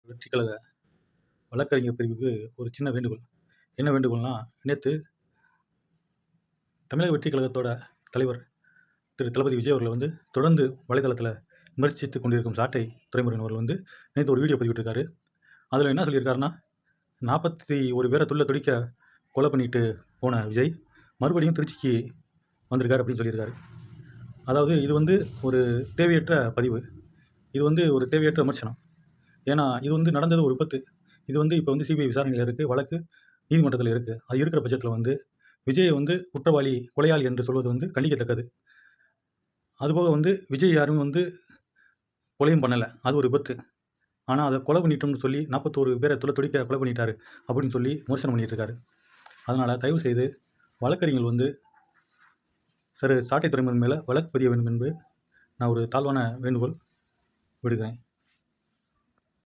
வெற்றிக்கழக வழக்கறிஞர் பிரிவுக்கு ஒரு சின்ன வேண்டுகோள். என்ன வேண்டுகோள்னா, நேற்று தமிழக வெற்றி கழகத்தோட தலைவர் திரு தளபதி விஜய் அவர்கள் வந்து தொடர்ந்து வலைதளத்தில் விமர்சித்து கொண்டிருக்கும் சாட்டை துரைமுருகன் அவர்கள் வந்து நேற்று ஒரு வீடியோ பதிவிட்டிருக்காரு. அதில் என்ன சொல்லியிருக்காருன்னா, 41 பேரை துடிக்க கொலை பண்ணிட்டு போன விஜய் மறுபடியும் திருச்சிக்கு வந்திருக்காரு அப்படின்னு சொல்லியிருக்காரு. அதாவது இது வந்து ஒரு தேவையற்ற பதிவு, இது வந்து ஒரு தேவையற்ற விமர்சனம். ஏன்னா இது வந்து நடந்தது ஒரு விபத்து. இது வந்து இப்போ வந்து சிபிஐ விசாரணையில் இருக்குது, வழக்கு நீதிமன்றத்தில் இருக்குது. அது இருக்கிற பட்சத்தில் வந்து விஜயை வந்து குற்றவாளி, கொலையாளி என்று சொல்வது வந்து கண்டிக்கத்தக்கது. அதுபோக வந்து விஜய் யாரும் வந்து கொலையும் பண்ணலை, அது ஒரு விபத்து. ஆனால் அதை கொலை பண்ணிட்டோம்னு சொல்லி 41 பேரை துடிக்க கொலை பண்ணிட்டாரு அப்படின்னு சொல்லி விமர்சனம் பண்ணிட்டு இருக்காரு. அதனால் தயவு செய்து வழக்கறிஞர்கள் வந்து சாட்டை துரைமுருகன் மேலே வழக்கு பதிய வேண்டும் என்று நான் ஒரு தாழ்வான வேண்டுகோள் விடுகிறேன்.